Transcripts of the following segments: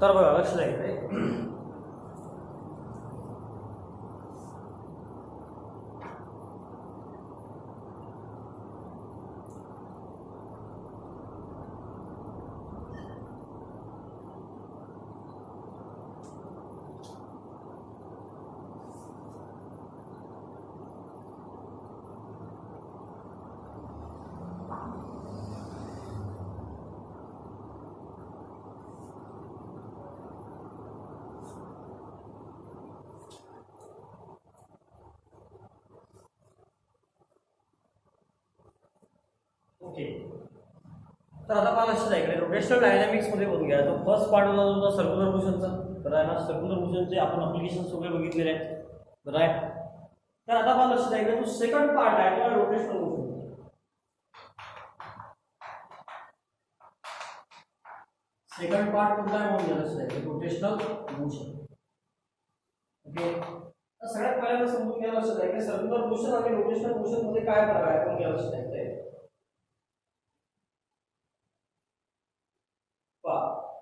तर बघा लक्ष द्यायचं ओके. तर आता मला लक्षात आहे इकडे रोटेशनल डायनॅमिक्स मध्ये बघून घ्या. तो फर्स्ट पार्ट होता तुमचा सर्क्युलर मोशनचा. तर आहे ना, सर्क्युलर मोशनचे आपण अप्लिकेशन्स वगैरे बघितलेले आहेत. बरं आहे. तर आता मला लक्षात आहे इकडे तो सेकंड पार्ट आहे तो रोटेशनल मोशन. सेकंड पार्ट कोणता आहे म्हणून लक्षात आहे रोटेशनल मोशन. ओके. तर सगळ्यात पहिल्यांदा समजून घ्यायला लक्षात आहे की सर्क्युलर मोशन आणि रोटेशनल मोशन मध्ये काय फरक आहे आपण घ्यायला लक्षात आहे.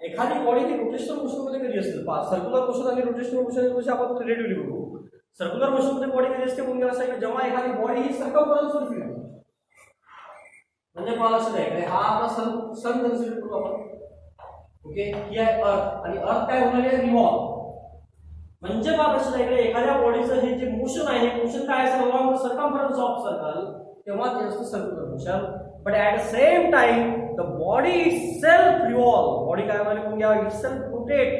एखादी बॉडी ती रोटेशनल मोशन मध्ये कधी असते. सर्क्युलर मोशन आणि रोटेशनल मोशन आपण रिलेटिव्हली बघू. सर्क्युलर मोशन मध्ये बॉडी कधी असते म्हणून असं की जेव्हा एखादी बॉडी ही सर्कमफरन्सवर फिरते. म्हणजे मला लक्षात आहे हा आपला सन कन्सिडर करू आपण. ओके. ही आहे अर्थ आणि अर्थ काय होणार आहे रिव्हॉल्व. म्हणजे मला लक्षात आहे एखाद्या बॉडीचं हे जे मोशन आहे हे मोशन काय असेल around the circumference of circle तेव्हा ते असतं circular motion. But at the same time, the body itself revolve. Body काय म्हणाले म्हणून घ्या itself rotate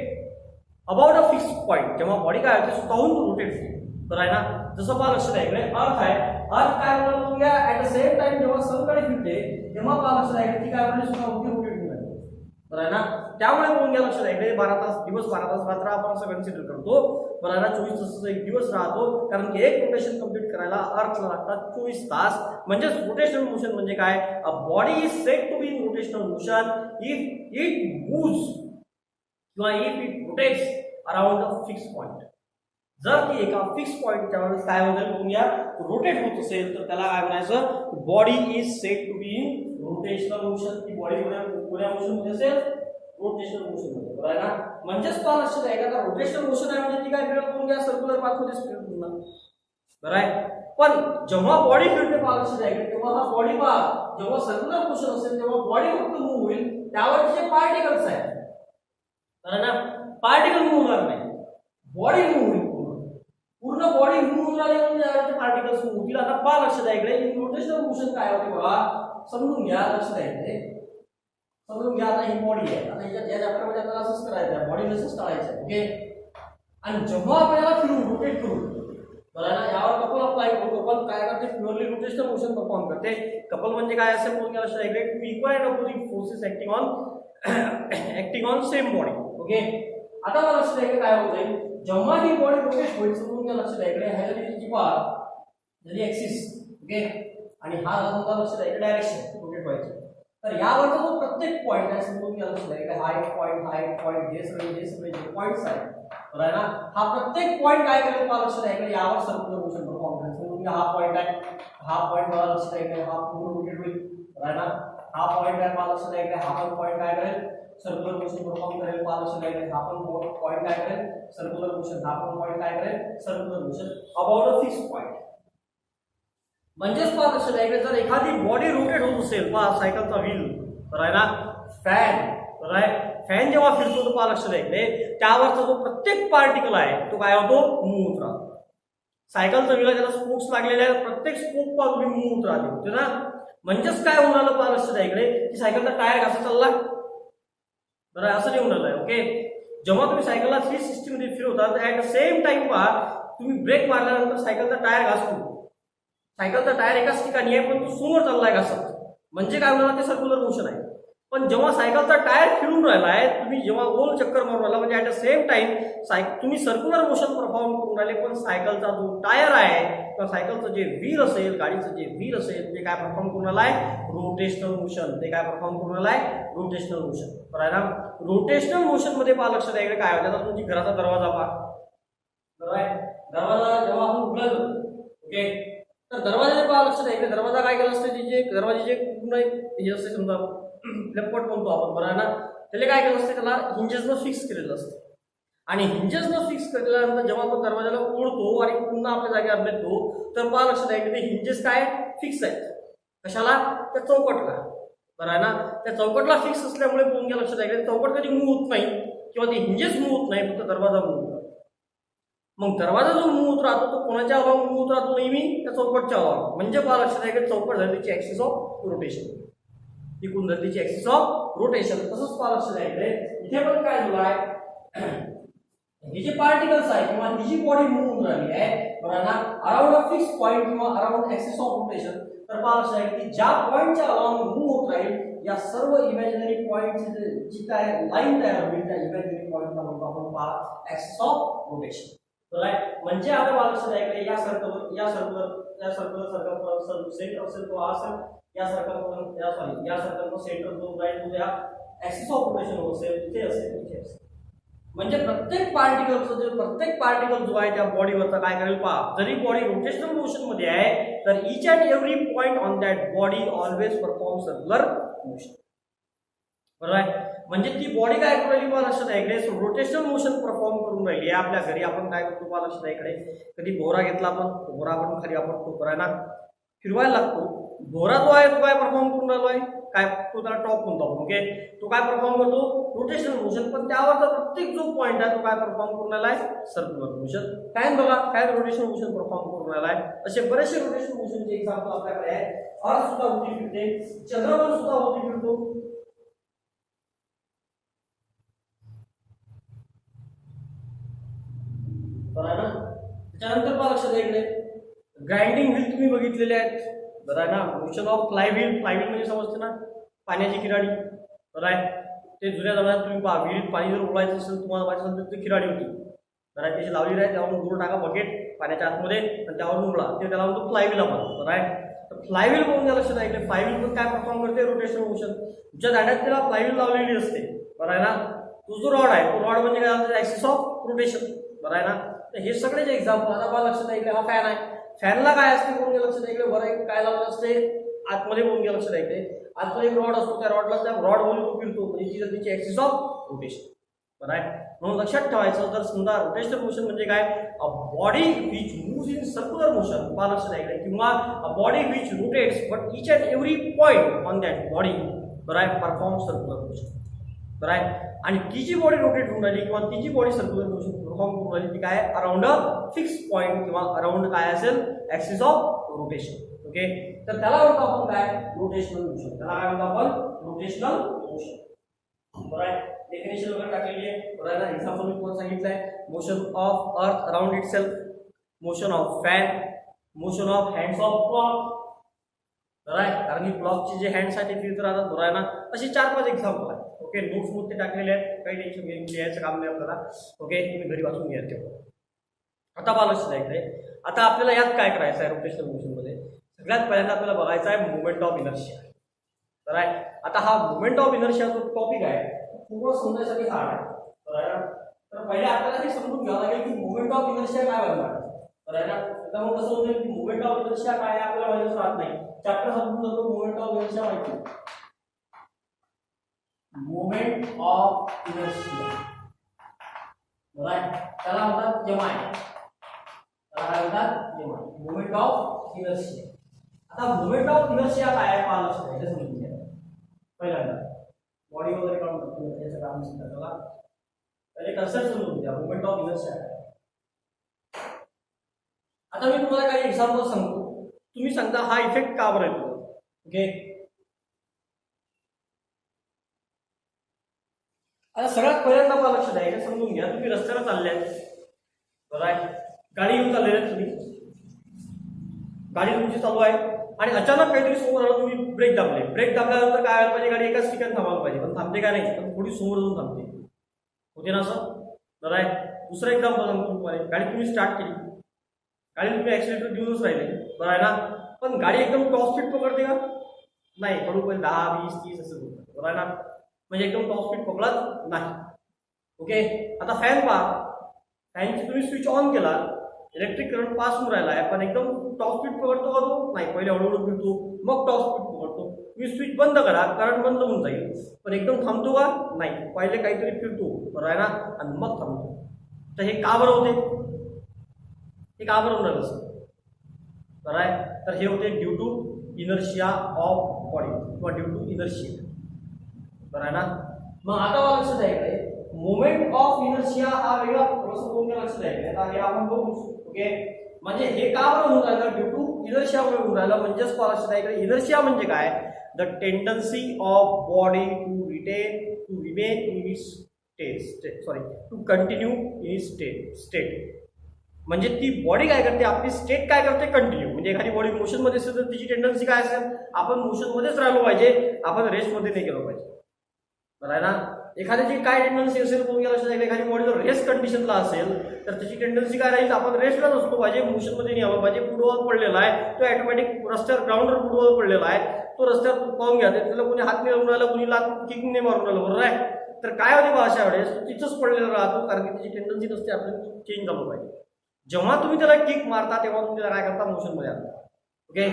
about a fixed point. जेव्हा बॉडी काय होते स्वतःहून रोटेट होते. तर आहे ना, जसं पहा लक्षात आहे इकडे अर्थ आहे. अर्थ काय म्हणाले म्हणून घ्या at the same time जेव्हा सनकडे फिरते तेव्हा पहा लक्षात आहे ती काय म्हणाले स्वतःहून रोटेट होते. तर आहे ना, त्यामुळे म्हणून घ्या लक्षात आहे इकडे 12 तास दिवस 12 तास रात्र आपण असं कन्सिडर करतो. बरं ना, 24 तासाचा एक दिवस राहतो कारण की एक रोटेशन कंप्लीट करायला अर्थला लागतात 24 तास. म्हणजे रोटेशनल मोशन म्हणजे काय, a body is set to be in rotational motion if it moves किंवा if it rotates around a fix point. जर ती एका फिक्स पॉइंटच्या वेळेस काय होतं म्हणून या रोटेट होत असेल तर त्याला काय म्हणायचं, body is set to be in rotational motion. ती बॉडी पुऱ्या मोशन मध्ये असेल रोटेशनल मोशन मध्ये. बरं आहे ना, म्हणजेच पहा लक्षात आहे का रोटेशनल मोशन आहे म्हणजे ती काय फिरत करून घ्या सर्क्युलर पाथ मध्ये फिरत पुन्हा. बरं आहे. पण जेव्हा बॉडी फिरते पहा लक्षात आहे तेव्हा हा बॉडी पहा जेव्हा सर्क्युलर मोशन असेल तेव्हा बॉडी फक्त मूव्ह होईल त्यावर जे पार्टिकल्स आहेत. बरं ना, पार्टिकल मूव्ह होणार नाही, बॉडी मूव्ह होईल. पूर्ण बॉडी मूव्ह झाली म्हणजे पार्टिकल्स मूव्ह होतील. आता पहा लक्षात आहे इकडे रोटेशनल मोशन काय होते बघा समजून घ्या. लक्षात आहे समजून घ्या. आता ही बॉडी आहे. आता या चॅप्टरमध्ये आपल्याला असंच करायचं आहे, बॉडी नसंच टाळायचं आहे. ओके. आणि जेव्हा आपल्याला फिरून रोटेट करू बरं ना, यावर कपल अप्लाय करू. कपल काय करते प्युअरली रोटेशनल मोशन परफॉर्म करते. कपल म्हणजे काय असेल म्हणून लक्षात आहे two equal and opposite forces acting on same body. Okay. आता मला लक्षात आहे काय होत जाईल जेव्हा ही बॉडी रोटेट होईल समजून लक्षात आहे इकडे ह्याची पाथ झाली ऍक्सिस. ओके. आणि हा समजा लक्षात आहे डायरेक्शन रोटेट व्हायचं. तर यावरचा जो प्रत्येक पॉइंट आहे समजून घ्या लक्षात आहे हा एक पॉइंट हे सगळे जे पॉइंट्स आहेत बरं आहे ना, हा प्रत्येक पॉइंट काय करेल पहा लक्षात आहे यावर सर्क्युलर मोशन परफॉर्म करेल. समजून घ्या हा पॉइंट आहे, हा पॉइंट मला लक्षात आहे हा पूर्ण रोटेट होईल. बरं आहे ना, हा पॉइंट आहे पहा लक्षात आहे हा पण पॉइंट काय करेल सर्क्युलर मोशन परफॉर्म करेल. पहा लक्षात आहे हा पण पॉइंट काय करेल सर्क्युलर मोशन. हा पण पॉइंट काय करेल circular motion about a fix point. म्हणजेच पहा लक्षात आहे जर एखादी बॉडी रोटेट होत असेल पहा सायकलचा व्हील बरं आहे ना, फॅन बरं आहे, फॅन जेव्हा फिरतो तो पहा लक्षात आहे त्यावरचा जो प्रत्येक पार्टिकल आहे तो काय होतो मूव्ह होत राहतो. सायकलचा व्हील त्याला स्पोक्स लागलेले आहेत, प्रत्येक स्पोक पहा तुम्ही मूव्ह होत राहते होते ना. म्हणजेच काय होऊन आलं पहा लक्षात आहे की सायकलचा टायर कसा चालला बरं असं नाही होऊन आलंय. ओके. जेव्हा तुम्ही सायकलला 360 मध्ये फिरवता तर ऍट द सेम टाइम पहा तुम्ही ब्रेक मारल्यानंतर सायकलचा टायर घासतो. सायकलचा टायर एकाच ठिकाणी आहे पण तो समोर चाललाय घासत. म्हणजे काय होणार ते सर्क्युलर मोशन आहे. पण जेव्हा सायकलचा टायर फिरून राहिला आहे तुम्ही जेव्हा गोल चक्कर मारून राहिला म्हणजे ऍट द सेम टाइम तुम्ही सर्क्युलर मोशन परफॉर्म करून राहिले पण सायकलचा जो टायर आहे किंवा सायकलचं जे व्हील असेल गाडीचं जे व्हील असेल ते काय परफॉर्म करून राहिला आहे रोटेशनल मोशन. ते काय परफॉर्म करून राहिला आहे रोटेशनल मोशन. बरं आहे ना, रोटेशनल मोशन मध्ये पहा लक्षात आहे काय होतं तुमची घराचा दरवाजा पहा बरोबर आहे. दरवाजा जेव्हा आपण उघडतो ओके तर दरवाजाने पहा लक्षात आहे दरवाजा काय केला असतं जे दरवाजे जे पूर्ण हे असते समजा लेपट म्हणतो आपण बरं आहे ना, त्याला काय केलं असतं, त्याला हिंजेसनं फिक्स केलेलं असतं. आणि हिंजेसनं फिक्स केल्यानंतर जेव्हा आपण दरवाजाला ओढतो आणि पुन्हा आपल्या जागेवर नेतो, तर पहा लक्षात आहे की ते हिंजेस काय फिक्स आहेत. कशाला? त्या चौकटला. बरं आहे ना, त्या चौकटला फिक्स असल्यामुळे पुन्हा लक्षात आहे की चौकट कधी मूव्ह होत नाही किंवा ते हिंजेस मूव्ह होत नाही, फक्त दरवाजा मूव्ह होतो. मग दरवाजा जो मूव्ह होत राहतो तो कोणाच्या अलावा मूव्ह होत राहतो? नेहमी त्या चौकटच्या अलावा. म्हणजे पहा लक्षात आहे की चौकट धरतीची ऍक्सिस ऑफ रोटेशन, एकूण धरतीची ऍक्सिस ऑफ रोटेशन. तसंच पहा लक्षात आहे इथे पण काय झालं आहे, हे जे पार्टिकल्स आहे किंवा ही जी बॉडी मूव्ह होऊन राहिली आहे बरोबर ना, अराउंड अ फिक्स पॉइंट किंवा अराउंड ऍक्सिस ऑफ रोटेशन. तर पहा लक्षात आहे की ज्या पॉइंटच्या अलाउंग मूव्ह होत राहील या सर्व इमॅजिनरी पॉइंटची जी काय लाईन तयार होईल त्या इमॅजिनरी पॉइंटला म्हणतो आपण पहा ऍक्सिस ऑफ रोटेशन. राईट. म्हणजे आता मला लक्षात आहे की या सर्कल सेंटर असेल तो असेल, या सर्कलचा सेंटर जो राईट तो या ऍक्सिस ऑफ रोटेशन असेल तिथे असेल, तिथे असेल. म्हणजे प्रत्येक पार्टिकल जो आहे त्या बॉडीवरचा काय करेल पहा, जरी बॉडी रोटेशनल मोशन मध्ये आहे तर each and every point on that body always perform circular motion. बरोबर आहे. म्हणजे ती बॉडी काय करू राहिली पहा लक्षात आहे इकडे, रोटेशनल मोशन परफॉर्म करून राहिली. आपल्या घरी आपण काय करतो पहा लक्षात आहे इकडे, कधी बोरा घेतला आपण, बोरा आपण खाली आपण तो करायला फिरवायला लागतो. बोरा जो आहे तो काय परफॉर्म करून राहिलो आहे, काय तो त्याला टॉप म्हणतो आपण. ओके, तो काय परफॉर्म करतो? Rotational motion. पण त्यावरचा प्रत्येक जो पॉइंट आहे तो काय परफॉर्म करून राहिला आहे? Circular motion. फॅन बघा, फॅन रोटेशनल मोशन परफॉर्म करून राहिला आहे. असे बरेचसे रोटेशनल मोशनचे एक्झाम्पल आपल्याकडे आहे. अर्थ सुद्धा होती फिरते, चंद्र पण सुद्धा होती फिरतो. बरोबर ना. त्याच्यानंतर पहा लक्षात इकडे ग्राइंडिंग व्हील तुम्ही बघितलेले आहेत. बरं आहे ना. मोशन ऑफ फ्लायव्हील, फ्लायव्हील म्हणजे समजते ना पाण्याची खिराडी. बरं आहे. ते जुन्या जमान्यात तुम्ही पहा विहिरीत पाणी जर उडवायचं असेल तुम्हाला पाहिजे असेल तर ती खिराडी होती. बरं आहे. त्याची लावली आहे, त्यावरून दूर टाका बकेट पाण्याच्या आतमध्ये आणि त्यावरून उडला, ते त्याला म्हणतो फ्लायव्हील आपण. बरं आहे. तर फ्लायव्हील म्हणून लक्षात आहे की फ्लायव्हील पण काय परफॉर्म करते? Rotational motion. तुमच्या दांड्यात त्याला फ्लायव्हील लावलेली असते. बरं आहे ना. तो जो रॉड आहे तो रॉड म्हणजे काय? Axis of rotation. बरं आहे ना. तर हे सगळे जे एक्झाम्पल आता पहा लक्षात आहे हा फॅन आहे. फॅनला काय असते कोण लक्षात आहे वर एक काय लावलं असते आतमध्ये कोण लक्षात आहे आतमध्ये एक रॉड असतो, त्या रॉडला त्या रॉड मध्ये तो फिरतो म्हणजे तिची ऍक्सिस ऑफ रोटेशन. बरं आहे. म्हणून लक्षात ठेवायचं जर समजा रोटेशनल मोशन म्हणजे काय, a body which moves in circular motion. पहा लक्षात आहे किंवा a body which rotates but each and every point on that body. बरं आहे. Perform circular motion. बरं आहे. आणि ती जी बॉडी रोटेट होऊन राहिली किंवा ती जी बॉडी सर्क्युलर मोशन परफॉर्म करून राहिली ती काय अराउंड अ फिक्स पॉइंट किंवा अराउंड काय असेल ऍक्सिस ऑफ रोटेशन. ओके, तर त्याला म्हणतो आपण काय? Rotational motion. त्याला काय म्हणतो आपण? Rotational motion. बरं आहे. डेफिनेशन वगैरे टाकलेली आहे. बरं आहे ना. एक्झाम्पल मी तुम्हाला सांगितलंय, motion of earth around itself, motion of fan, motion of hands of clock. बरं आहे. कारण की क्लॉकचे जे हँड्स आहेत ते फिरत राहतात. बरं आहे ना. अशी 4-5 एक्झाम्पल आहेत. ओके, नोट्स मध्ये टाकलेले आहेत, काही टेन्शन लिहायचं काम नाही आपल्याला. ओके, तुम्ही घरी वाचून घ्या तेव्हा. आता पहा लक्षात आहे आता आपल्याला यात काय करायचं आहे रोटेशनल मोशन मध्ये. सगळ्यात पहिल्यांदा आपल्याला बघायचा आहे मुवमेंट ऑफ इनर्शिया. बरं आहे. आता हा मुवमेंट ऑफ इनर्शिया जो टॉपिक आहे पूर्ण समजायसाठी हार्ड आहे. बरं आहे ना. तर पहिले आपल्याला हे समजून घ्यावं लागेल की मुवमेंट ऑफ इनर्शिया काय बनणार. बरं आहे ना. आता मग कसं होईल की मुवमेंट ऑफ इनर्शिया काय आपल्याला माहितीच राहत नाही. चॅप्टर समजून जातो मुवमेंट ऑफ इनर्शिया माहिती. Moment of inertia. बरं आहे. त्याला म्हणतात एमआय. त्याला काय म्हणतात? MI, moment of inertia. आता मोमेंट ऑफ इनर्शिया काय आहे पहा लक्षात आहे समजून घ्या. पहिल्यांदा बॉडी वगैरे काढून टाकतो त्याचं काम समजा. त्याला पहिले कन्सेप्ट समजून घ्या मोमेंट ऑफ इनर्शिया काय. आता मी तुम्हाला काही एक्झाम्पल सांगतो, तुम्ही सांगता हा इफेक्ट का बरं येतो. ओके, आता सगळ्यात पहिल्यांदा मला लक्षात आहे समजून घ्या, तुम्ही रस्त्यावर चालले आहेत. बरं आहे. गाडी घेऊन चाललेले आहेत तुम्ही, गाडी तुमची चालू आहे आणि अचानक काहीतरी समोर आलं, तुम्ही ब्रेक दाबले. ब्रेक दाबल्यानंतर काय व्हायला पाहिजे, गाडी एकाच ठिकाणी थांबायला पाहिजे, पण थांबते का नाही, पण थोडी समोर जाऊन थांबते. होते ना असं. बरं आहे. दुसरं एक्झाम्पल सांगतो तुम्हाला, गाडी तुम्ही स्टार्ट केली, गाडी तुम्ही ऍक्सिलेटर देऊनच राहिले. बरं आहे ना. पण गाडी एकदम टॉप स्पीड पकडते का नाही, हळूहळू 10, 20, 30 असं होतं. बरं आहे ना. म्हणजे एकदम टॉप स्पीड पकडत नाही. ओके, आता फॅन पहा, फॅनची तुम्ही स्विच ऑन केला इलेक्ट्रिक करंट पास होऊन राहिला आहे, पण एकदम टॉप स्पीड पकडतो का तो? नाही, पहिले हळूहळू फिरतो, मग टॉप स्पीड पकडतो. तुम्ही स्विच बंद करा, करंट बंद होऊन जाईल, पण एकदम थांबतो का? नाही, पहिले काहीतरी फिरतो, बरं आहे ना, आणि मग थांबतो. तर हे का बरं होते? हे का बरं होऊन राहिलं? बरं आहे, तर हे होते due to inertia of body किंवा ड्यू टू इनर्शिया. बरं आहे ना. मग आता मला लक्षात आहे मोमेंट ऑफ इनर्शिया हा वेगळा थोडंसं दोन लक्षात आहे. आता हे आपण बघू. ओके, म्हणजे हे का बरं होऊन राहिलं? ड्यू टू इनर्शिया मुळे होऊन राहिलं. म्हणजेच लक्षात आहे इनर्शिया म्हणजे काय? The tendency of body to remain in its state, sorry, to continue in its state. म्हणजे ती बॉडी काय करते, आपली स्टेट काय करते? कंटिन्यू. म्हणजे एखादी बॉडी मोशन मध्ये असेल तर तिची टेंडन्सी काय असेल? आपण मोशन मध्येच राहिलो पाहिजे, आपण रेस्ट मध्ये नाही गेलो पाहिजे. बरं आहे ना. एखाद्याची काय टेंडन्सी असेल एखादी बॉडी जर रेस्ट कंडिशनला असेल तर त्याची टेंडन्सी काय राहील? आपण रेस्टलाच असतो पाहिजे, मोशन मध्ये नाही आलो पाहिजे. फुटबॉल पडलेला आहे, तो ऑटोमॅटिक रस्त्यावर ग्राउंडवर फुटबॉल पडलेला आहे, तो रस्त्यावर पाहून घ्या, त्याला कोणी हात नाही लावून राहिला, कोणी लात किकिंग नाही मारून राहिलं, बरोबर आहे. तर काय होते भाषा वेळेस तिथंच पडलेला राहतो, कारण की त्याची टेंडन्सी नसते आपल्याला चेंज झालं पाहिजे. जेव्हा तुम्ही त्याला किक मारता तेव्हा तुम्ही त्याला काय करता? मोशन मध्ये आणता. ओके,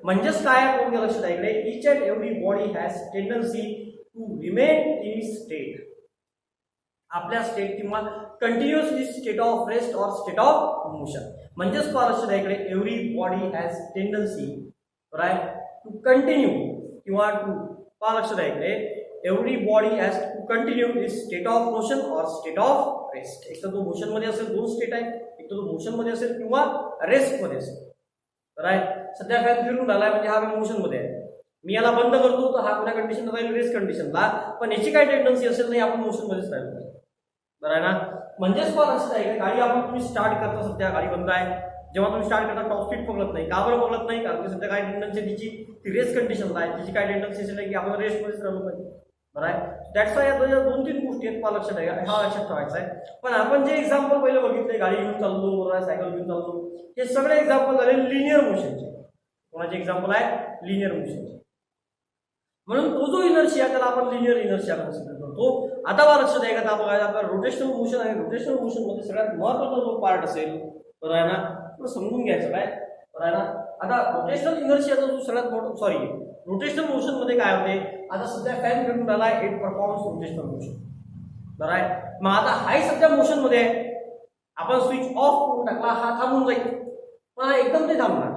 म्हणजेच काय कोण लक्षात आहे इकडे? Each and every body has tendency to remain in state, आपल्या स्टेट किंवा कंटिन्युअसली स्टेट ऑफ रेस्ट और स्टेट ऑफ मोशन. म्हणजेच लक्षात आहे इकडे every body has tendency right to continue किंवा टू लक्षात आहे इकडे every body has to continue in state of motion और स्टेट ऑफ रेस्ट. एक तर तो मोशन मध्ये असेल, दोन स्टेट आहे, एक तर तो मोशन मध्ये असेल किंवा रेस्ट मध्ये असेल. राईट, सध्या फॅन फिरून राहिलाय म्हणजे हा मोशन मध्ये आहे. मी याला बंद करतो तर हा कोणत्या कंडिशनला राहील? रेस्ट कंडिशनला. पण याची काय टेंडन्सी असेल नाही, आपण मोशन मध्येच राहिलो पाहिजे. बरं आहे ना. म्हणजेच लक्षात आहे गाडी आपण तुम्ही स्टार्ट करता, सध्या गाडी बंद आहे, जेव्हा तुम्ही स्टार्ट करता टॉप स्पीड पकडत नाही. का बरं पकडत नाही? कारण की सध्या काय टेंडन्सी तिची ती रेस्ट कंडिशनला आहे, तिची काय टेंडन्सी असेल की आपण रेस्ट मध्येच राहिलो पाहिजे. बरं आहे. दॅट्स वाय या दोन तीन गोष्टी आहेत लक्षात आहे, हा लक्षात ठेवायचा आहे. पण आपण जे एक्झाम्पल पहिले बघितले, गाडी घेऊन चाललो, बरोबर आहे, सायकल घेऊन चाललो, हे सगळे एक्झाम्पल झाले लिनियर मोशनचे. कोणाचे एक्झाम्पल आहे? लिनियर मोशनचे. म्हणून तो जो इनर्शिया त्याला आपण लिनियर इनर्शिया कन्सिडर करतो. आता मला लक्षात आहे का आपल्याला रोटेशनल मोशन आहे. रोटेशनल मोशन मध्ये सगळ्यात महत्त्वाचा जो पार्ट असेल, बरं आहे ना, तो समजून घ्यायचं काय, बरं आहे ना. आता रोटेशनल इनर्शियाचा जो सगळ्यात मोठा, सॉरी, रोटेशनल मोशन मध्ये काय होते? आता सध्या फॅन फिरून राहिला आहे, इट परफॉर्म्स रोटेशनल मोशन. बरं आहे. मग आता हाय सध्या मोशन मध्ये आहे, आपण स्विच ऑफ करून टाकला, हा थांबून जाईल, पण हा एकदम नाही थांबणार.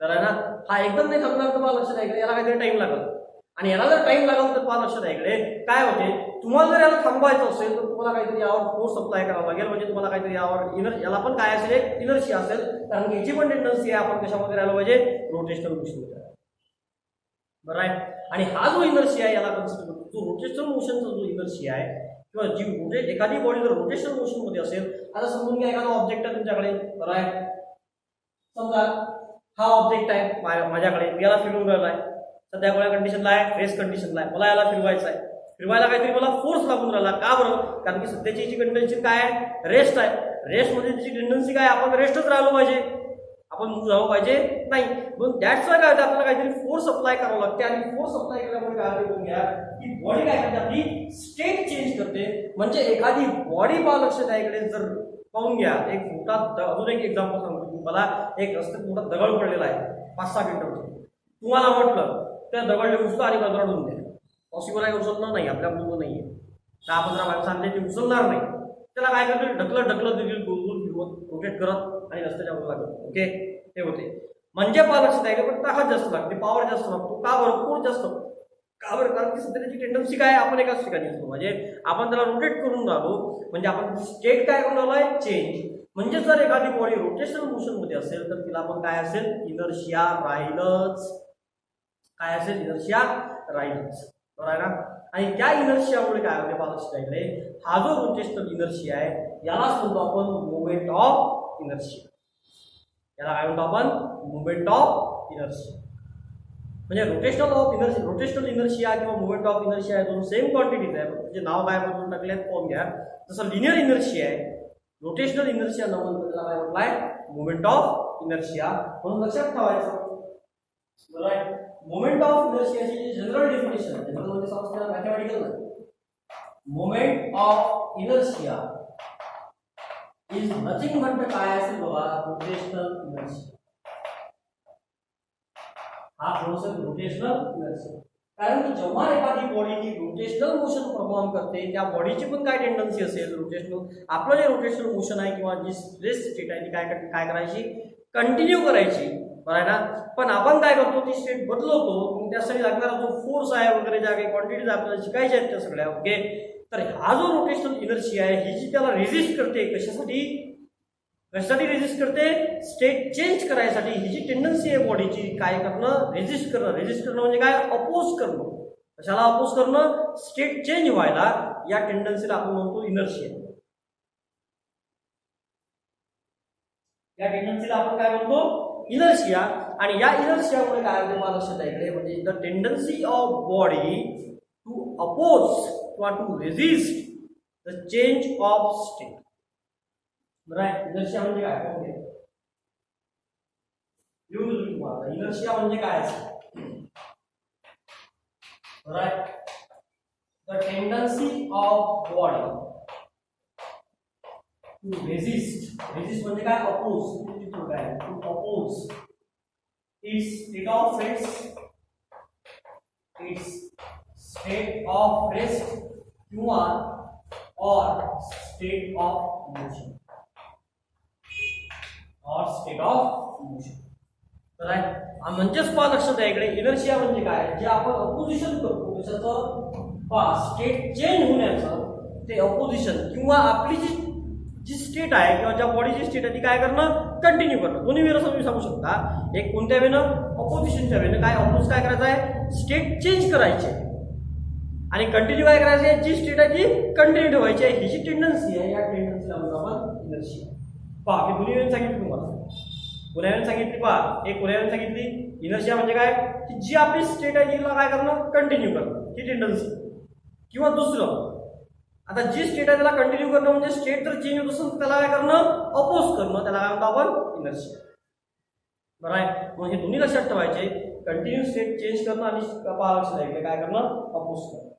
बरं आहे ना. हा एकदम नाही थांबणार तर मला लक्षात आहे याला काहीतरी टाइम लागेल, आणि याला जर टाइम लागला तर मला लक्षात आहे इकडे काय होते, तुम्हाला जर याला थांबवायचं असेल तर तुम्हाला काहीतरी यावर फोर्स अप्लाय करावा लागेल. म्हणजे तुम्हाला काहीतरी यावर याला पण काय असेल? एक इनर्शिया असेल, कारण की याची पण टेंडन्सी आहे आपण कशामध्ये राहिलो पाहिजे? रोटेशनल मोशन मध्ये. बरं आहे. आणि हा जो इनर्शिया आहे याला कन्सिडर करतो. जो रोटेशनल मोशनचा जो इनर्शिया आहे किंवा जी एखादी बॉडी जर रोटेशनल मोशन मध्ये असेल, आता समजून घ्या एखादा ऑब्जेक्ट आहे तुमच्याकडे, बरं आहे, समजा हा ऑब्जेक्ट आहे माझ्याकडे, याला फिरवून राहिला आहे, सध्या कोणत्या कंडिशनला आहे? रेस्ट कंडिशनला आहे. मला याला फिरवायचं आहे, फिरवायला काहीतरी मला फोर्स लागून राहिला. का बरं? कारण की सध्याची जी कंडिशन काय आहे? रेस्ट आहे. रेस्ट मध्ये तिची टेंडन्सी काय? आपण रेस्टच राहिलो पाहिजे, आपण मूव्ह झालो पाहिजे नाही. म्हणून दॅट्स वाय काय होतं, आपल्याला काहीतरी फोर्स अप्लाय करावं लागते, आणि फोर्स अप्लाय केल्यामुळे काय होते घ्या की बॉडी काय करते? आपली स्टेट चेंज करते. म्हणजे एखादी बॉडी लक्षात आहे इकडे जर पाहून घ्या, एक मोठा अजून एक एक्झाम्पल सांगतो तुम्हाला. एक रस्त्यात मोठा दगड पडलेला आहे 5-6 मीटरवर, तुम्हाला म्हटलं त्या दगड उचला आणि कंत्राटून द्या. पॉसिबल आहे? उचलणार नाही, आपल्या मुलं नाहीये. 10-15 माणसं आणले ते उचलणार नाही. त्याला काय करते? ढकलत देखील गोल गोल फिरवत, रोटेट करत आणि रस्त्याच्या वर लागत. ओके, हे होते. म्हणजे लक्षात आहे का? पण ताकद जास्त लागते, पॉवर जास्त लागतो. का बरं? फोर्स जास्त. का बरं? कारण की सध्या त्याची टेंडन्सी काय? आपण एकाच ठिकाणी असतो, म्हणजे आपण त्याला रोटेट करून राहिलो, म्हणजे आपण स्टेट काय करून राहिलो? चेंज. म्हणजे जर एखादी बॉडी रोटेशनल मोशन मध्ये असेल तर तिला आपण काय असेल? इनर्शिया राहीलच. काय असेल? इनर्शिया राहीलच. बरोबर आहे ना. आणि त्या इनर्शियामुळे काय होते? लक्षात आहे, हा जो रोटेशनल इनर्शिया आहे यालाच म्हणतो आपण मोमेंट ऑफ इनर्शिया. याला काय म्हणतो आपण? Moment of inertia. म्हणजे रोटेशनल इनर्शिया किंवा मोमेंट ऑफ इनर्शिया दोन सेम क्वांटिटीज आहे, त्याचे नाव काय बदलून टाकले पाहून घ्या. जसं लिनियर इनर्शिया आहे, रोटेशनल इनर्शिया न म्हणून त्याला काय म्हटलंय? Moment of inertia. म्हणून लक्षात ठेवायचं. बरोबर. मोमेंट ऑफ इनर्शियाची जी जनरल डेफिनेशन आहे, जनरल म्हणजे समजण्याला मॅथमॅटिकल नाही. Moment of inertia is nothing but काय असेल बाबा रोटेशनल इनर्शिया. हा प्रोसेस रोटेशनल इनर्शिया. कारण की जेव्हा एखादी बॉडी ही रोटेशनल मोशन परफॉर्म करते त्या बॉडीची पण काय टेंडन्सी असेल रोटेशनल, आपलं जे रोटेशनल मोशन आहे किंवा जी रेस्ट स्टेट आहे ती काय करायची, कंटिन्यू करायची, बरं आहे ना. पण आपण काय करतो ती स्टेट बदलवतो, मग त्यासाठी लागणारा जो फोर्स आहे वगैरे ज्या काही क्वांटिटीज आपल्याला शिकायच्या आहेत त्या सगळ्या. ओके, तर हा जो रोटेशनल इनर्शिया आहे ही जी त्याला रेजिस्ट करते, कशासाठी रेजिस्ट करते, स्टेट चेंज करायसाठी. ही जी टेंडन्सी आहे बॉडीची काय करणं, रेजिस्ट करणं म्हणजे काय, अपोज करणं. कशाला अपोज करणं, स्टेट चेंज व्हायला. या टेंडन्सीला आपण म्हणतो इनर्शिया. या टेंडन्सीला आपण काय म्हणतो, इनर्शिया. आणि या इनर्शियामुळे काय होते मला लक्षात आहे इकडे, म्हणजे the tendency of body to oppose किंवा to resist the change of state. बरं, इनर्शिया म्हणजे काय, लिहून देतो तुम्हाला. इनर्शिया म्हणजे काय असेल, right, the tendency of body to resist म्हणजे काय, oppose, to oppose its state of rest किंवा और स्टेट ऑफ मोशन. म्हणजेच पहा लक्षात आहे इकडे, इनर्शिया म्हणजे काय, जे आपण अपोजिशन करतो त्याचं स्टेट चेंज होण्याचं ते अपोजिशन, किंवा आपली जी स्टेट आहे किंवा ज्या बॉडीची स्टेट आहे ती काय करणं, कंटिन्यू करणं. दोन्ही वेळेस तुम्ही सांगू शकता, एक कोणत्या वेळेनं, अपोजिशनच्या वेळेनं. काय अपोज काय करायचं आहे, स्टेट चेंज करायची आहे, आणि कंटिन्यू काय करायचं आहे, जी स्टेट आहे ती कंटिन्यू ठेवायची आहे. ही जी टेंडन्सी आहे या टेंडन्सीला म्हणतो आपण इनर्शिया. पहा, मी दोन्ही वेळेस सांगितलं तुम्हाला, पुण्याने सांगितली, पहा एक पुण्याने सांगितली. इनर्शिया म्हणजे काय, की जी आपली स्टेट आहे तिला काय करणं, कंटिन्यू करणं, ही टेंडन्सी. किंवा दुसरं, आता जी स्टेट आहे त्याला कंटिन्यू करणं म्हणजे स्टेट जर चेंज होत असेल तर त्याला काय करणं, अपोज करणं, त्याला काय म्हणतो आपण, इनर्शिया. बरं आहे, मग हे दोन्ही लक्षात ठेवायचे, कंटिन्यू स्टेट चेंज करणं आणि लक्षात आहे काय करणं, अपोज करणं.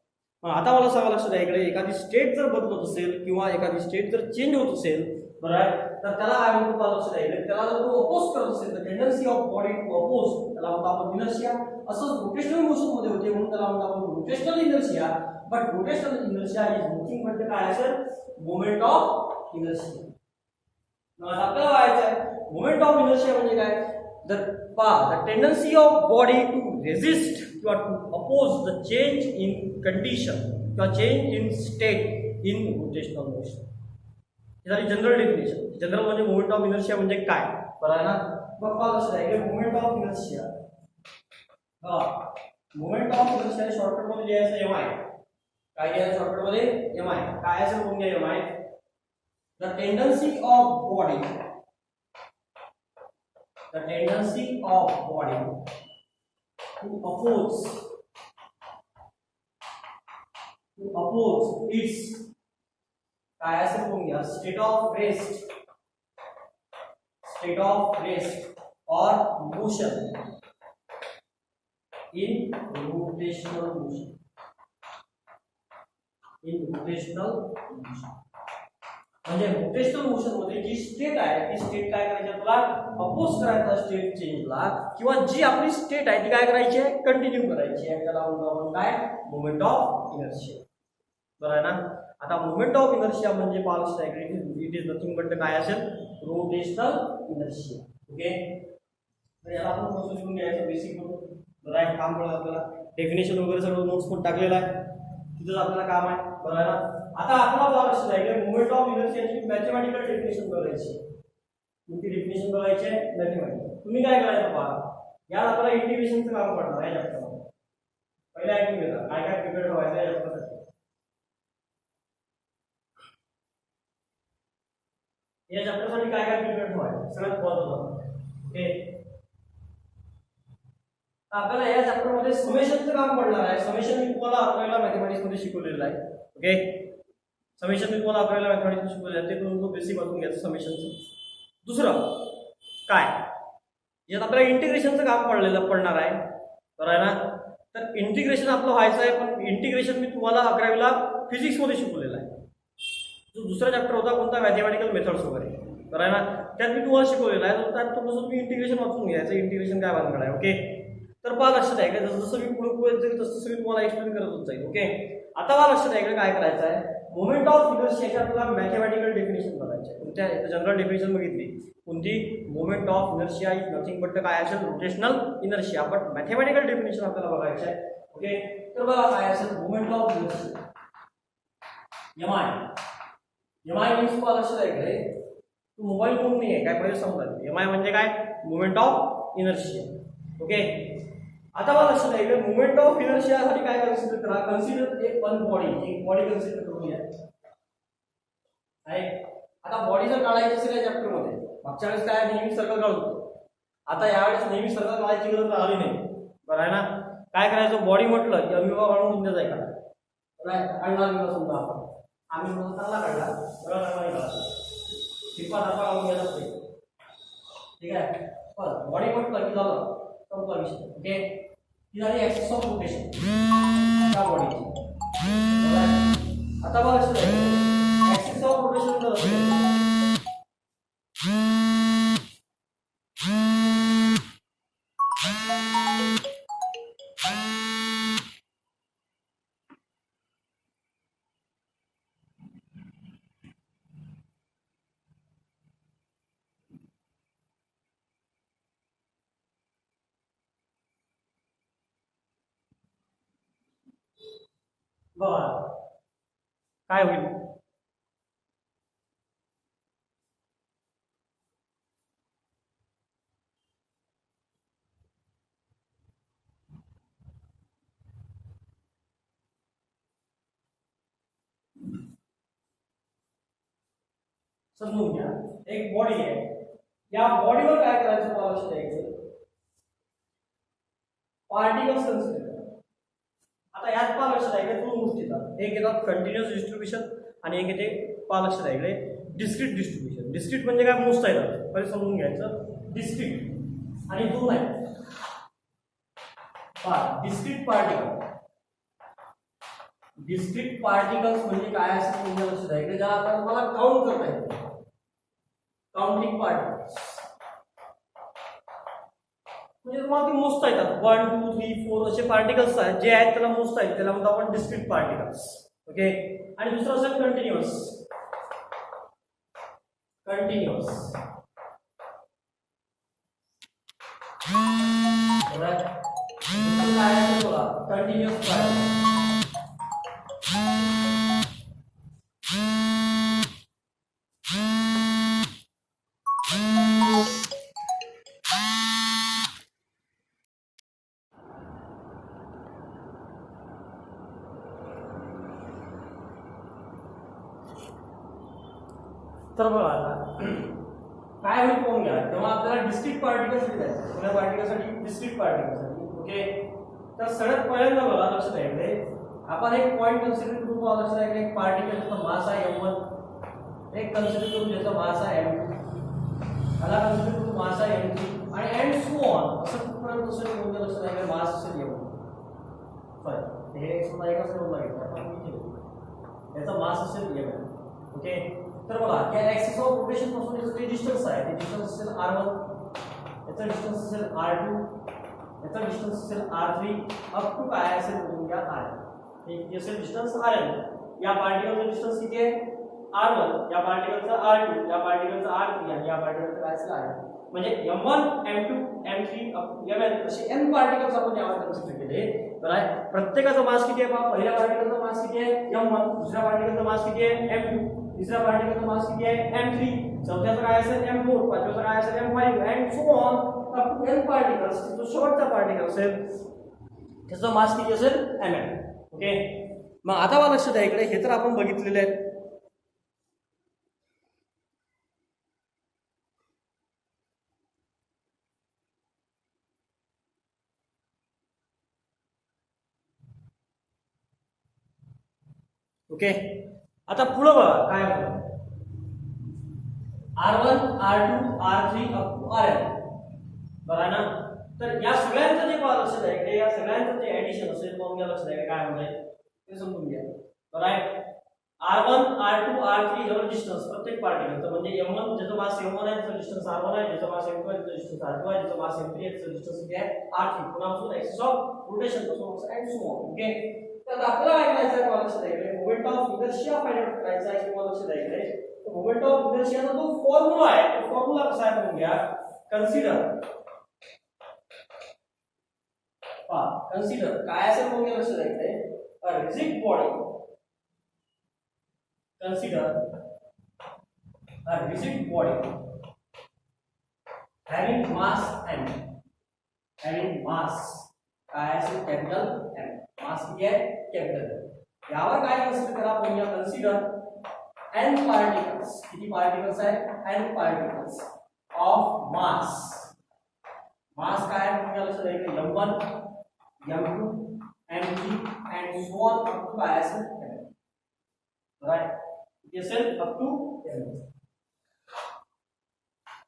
आता मला सांगा लक्षात आहे इकडे, एखादी स्टेट जर बदलत असेल किंवा एखादी स्टेट जर चेंज होत असेल, बरं आहे, तर त्याला काय म्हणतो लक्षात आहे, त्याला जर तो अपोज करत असेल तर tendency of body to oppose, त्याला म्हणतो आपण इनर्शिया. असंच रोटेशनल मोशन मध्ये होते म्हणून त्याला म्हणतो आपण rotational inertia. But rotational inertia is nothing म्हणजे काय असेल, मोमेंट ऑफ इनर्शिया. मग आपल्याला व्हायचं आहे मोमेंट ऑफ इनर्शिया म्हणजे काय, the tendency of body to resist किंवा to oppose the change in condition किंवा change in state in rotational motion. ही झाली जनरल डेफिनेशन. जनरल म्हणजे मोमेंट ऑफ इनर्शिया म्हणजे काय, बरं आहे ना. मग पहा लक्षात आहे moment of inertia, moment of inertia shortcut मध्ये लिहायचं एम आय. काय लिहायचं शॉर्टकट मध्ये, एम आय. काय असेल कोण घ्या, M I, the tendency of body, the tendency of body to oppose its काय असेल कोण घ्या, state of rest or motion in rotational motion. म्हणजे रोटेशनल मोशन मध्ये जी स्टेट आहे ती स्टेट काय करायची, आपल्याला अपोज करायचा स्टेट चेंजला, किंवा जी आपली स्टेट आहे ती काय करायची आहे, कंटिन्यू करायची आहे. त्याला म्हणतो आपण काय, मोमेंट ऑफ इनर्शिया. बरं आहे ना. आता मोमेंट ऑफ इनर्शिया म्हणजे पालस इट इज नथिंग बट काय असेल, रोटेशनल इनर्शिया. ओके, तर याला आपण प्रोसेस करून घ्यायचं बेसिक म्हणून. बरं आहे, काम कळलं आपल्याला, डेफिनेशन वगैरे सगळं नोट्स पण टाकलेलं आहे, तिथं आपल्याला काम आहे. बरं आहे ना. आता आपल्याला लक्षात आहे मोमेंट ऑफ इनर्शियाची मॅथमॅटिकल डेफिनेशन करायची. तुमची डेफिनेशन करायची आहे मॅथमॅटिकल. तुम्ही काय करायचं पहा, यात आपल्याला इंटिग्रेशनचं काम पडणार आहे चॅप्टरमध्ये. पहिला ऐकून घेता काय काय प्रिपेअर ठेवायचं आहे चॅप्टरसाठी. या चॅप्टरसाठी काय काय प्रिपेअर ठेवायचं सगळ्यात महत्त्वाचं. ओके, आपल्याला या चॅप्टरमध्ये समेशनचं काम पडणार आहे. समेशन मी तुम्हाला आपल्याला मॅथमॅटिक्स मध्ये शिकवलेलं आहे. ओके, समेशन मी तुम्हाला आपल्याला मॅथमॅटिक्स शिकवले आहे, ते तुम्ही बेसिक वाचून घ्यायचं समेशनचं. दुसरं काय, यात आपल्याला इंटिग्रेशनचं काम पडणार आहे. बरं आहे ना. तर इंटिग्रेशन आपलं व्हायचं आहे, पण इंटिग्रेशन मी तुम्हाला 11वीला फिजिक्स मध्ये शिकवलेलं आहे. जो दुसरा चॅप्टर होता कोणता, मॅथमॅटिकल मेथड्स वगैरे, तर आहे ना, त्यात मी तुम्हाला शिकवलेलं आहे. त्यात तुम्ही इंटिग्रेशन वाचून घ्यायचं, इंटिग्रेशन काय भानगड आहे. ओके, तर पहा लक्षात आहे का, जसं जसं मी पुढे पुढे जाईल तसं मी तुम्हाला एक्सप्लेन करत जाईल. ओके, आता पहा लक्षात आहे का काय करायचं आहे, मोमेंट ऑफ इनर्शियाची आपल्याला मॅथमॅटिकल डेफिनेशन बघायची आहे. कोणत्या जनरल डेफिनेशन बघितली कोणती, moment of inertia is nothing but काय असेल, rotational inertia. But mathematical definition आपल्याला बघायचं आहे. ओके, तर बघा काय असेल moment of inertia, MI means पहा लक्षात आहे का, तू मोबाईल फोन नाही आहे काय, पहिले समजा एमआय म्हणजे काय, मोमेंट ऑफ इनर्शिया. ओके, आता मला लक्षात आहे मोमेंट ऑफ इनर्शियासाठी काय कन्सिडर करा, कन्सिडर एक बॉडी कन्सिडर करूया. आता बॉडी जर काढायची असेल या चॅप्टर मध्ये, मागच्या वेळेस काय नेहमी सर्कल काढतो, आता यावेळेस नेहमी सर्कल काढायची गरज आली नाही. बरं आहे ना, काय करायचं, बॉडी म्हटलं की अमिवा काढून घेऊन द्यायचा एखादा, काढला विवा समजा आपण, आम्ही चांगला काढला, बरं चांगला काढला, टिपा धापा काढून घ्यायला असते. ठीक आहे, बरं बॉडी म्हटलं की झालं संपला विषय. ओके, ही झाली ऍक्सिस ऑफ रोटेशन त्या बॉडीची. आता बघा ऍक्सिस ऑफ रोटेशन जर असेल बघा काय होईल, समजून घ्या. एक बॉडी आहे, या बॉडीवर काय करायचं मला लक्षात द्यायचं, पार्टिकल्स कन्सिडर करा. आता यात पहा लक्षात आहे दोन गोष्टी येतात, एक येतात कंटिन्युअस डिस्ट्रीब्युशन आणि एक येते पहा लक्षात आहे डिस्क्रीट डिस्ट्रीब्युशन. डिस्क्रीट म्हणजे काय, मोजता येतात, पहिले समजून घ्यायचं. डिस्क्रीट आणि दोन आहेत पहा, डिस्क्रीट पार्टिकल्स म्हणजे काय असं तुम्हाला लक्षात आहे, ज्या आता मला काउंट करता येते, काउंटिंग पार्टिकल्स म्हणजे तुम्हाला ती मोजता येतात, 1 2 3 4 असे पार्टिकल्स आहेत जे आहेत त्याला मोजता येतात, त्याला म्हणतो आपण डिस्क्रीट पार्टिकल्स. ओके, आणि दुसरं असेल कंटिन्युअस. कंटिन्युअस पार्टिकल तर बघा आता काय होईल पाहून घ्या, तेव्हा आपल्याला डिस्क्रीट पार्टिकल्स मिळतात, कोणत्या पार्टिकलसाठी, डिस्क्रीट पार्टिकलसाठी. ओके, तर सगळ्यात पहिल्यांदा बघा लक्षात आहे आपण एक पॉइंट कन्सिडर करू, पहा लक्षात आहे एक पार्टिकल ज्याचा मास आहे m1, एक कन्सिडर करू ज्याचा मास आहे m2, त्याला कन्सिडर करू मास आहे m3 आणि एंड सो ऑन असं कुठपर्यंत असेल कोणत्या लक्षात आहे मास असेल m1. सॉरी हे समजा एका सर्वला घेतलं आपण इथे, याचा मास असेल m1. ओके, तर बघा या ऍक्सिस ऑफ रोटेशन पासून याचं जे डिस्टन्स आहे ते डिस्टन्स असेल r1, याचा डिस्टन्स असेल r2, याचा डिस्टन्स असेल r3 अप टू काय असेल बघून घ्या r. हे असेल डिस्टन्स rn. या पार्टिकलचा डिस्टन्स किती आहे r1, या पार्टिकलचा r2, या पार्टिकलचा r3 आणि या पार्टिकलचा काय असेल r. म्हणजे m1 m2 m3 mn असे n पार्टिकल्स आपण यावर कन्सिडर केले. तर प्रत्येकाचा मास किती आहे पहा, पहिल्या पार्टिकलचा मास किती आहे m1, दुसऱ्या पार्टिकलचा मास किती आहे m2, तिसऱ्या पार्टिकलचा मास किती आहे m3, चौथ्याचा काय असेल m4, पाचव्याचा काय असेल m5 and so on up to n particles. जो शेवटचा पार्टिकल असेल त्याचा मास किती असेल mn. ओके, मग आता मला लक्षात आहे इकडे हे तर आपण बघितलेले आहेत. ओके, आता पुढे बघा काय होतं, r1 r2 r3 up to rn. बरं ना, तर या सगळ्यांचं जे पाहत लक्षात आहे की या सगळ्यांचं जे ऍडिशन असेल मग या लक्षात आहे काय होणार ते समजून घ्या. बरं आहे, R1 R2 R3 यावर डिस्टन्स प्रत्येक पार्टिकलचं म्हणजे M1 ज्याचं मास M1 आहे त्याचं डिस्टन्स R1 आहे, ज्याचं मास M2 आहे त्याचं डिस्टन्स R2 आहे, ज्याचं मास M3 आहे त्याचं डिस्टन्स किती आहे R3 पुन्हा ऍक्सिस ऑफ रोटेशन पासून अँड सो ऑन. ओके, तर आपल्याला काय करायचं आहे लक्षात द्यायचं moment of inertia find out करायचा आहे किंवा लक्षात द्यायचं मोमेंट ऑफ इनर्शियाचा जो फॉर्म्युला आहे तो फॉर्म्युला कसा आहे बघून घ्या. कन्सिडर काय असेल बघून घ्या लक्षात द्यायचं a rigid body. Consider a rigid body having mass m, having mass काय असेल कॅपिटल M, मास किती आहे कॅपिटल. यावर काय कन्सिडर करा आपण या कन्सिडर n पार्टिकल्स. किती पार्टिकल्स आहे n पार्टिकल्स ऑफ मास. मास काय आहे तुम्हाला लक्षात द्यायचं m1 m2 m3 and so on up to काय असेल राईट. Yes, up to 10.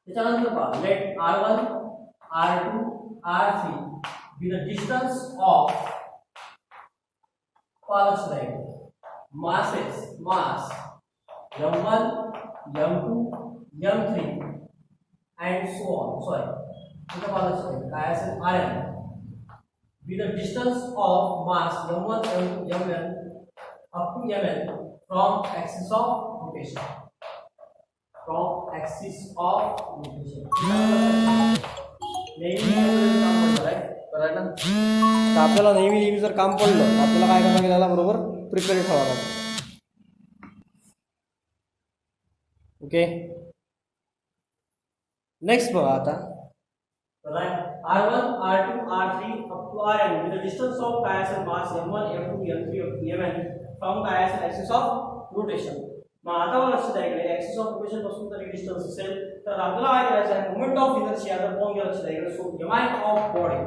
त्याच्यानंतर पहा let R1 R2 R3 be the distance of pulse line masses mass M1 M2 M3 and so on. Sorry, इथं pulse line काय असेल Rn be the distance of mass M1 M2 Mn up to Mn from axis of rotation. From axis of rotation. नेहमी काम पडलं आहे बरोबर ना. तर आपल्याला नेहमी जर काम पडलं तर आपल्याला काय करावं लागेल, त्याला बरोबर प्रिपेअर ठेवावं लागेल. ओके, नेक्स्ट बघा आता R1 R2 R3 up to Rn with the distance of काय असेल मास M1 M2 M3 up to Mn from काय असेल ऍक्सिस ऑफ रोटेशन. मग आता मला लक्षात द्यायचं ऍक्सिस ऑफ रोटेशन पासून जर डिस्टन्स असेल तर आपल्याला काय करायचं आहे मोमेंट ऑफ इनर्शिया जर कोण घ्या लक्षात द्यायचं. So m of body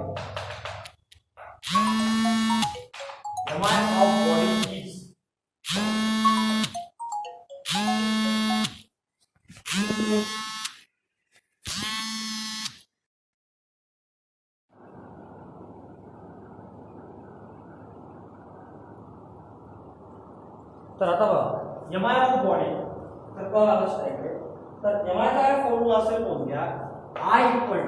is तर आता बघा एम आय ऑफ बॉडी तर बघा लक्षात आहे तर एम आय चा फॉर्म्युला असेल कोण घ्या आय इक्वल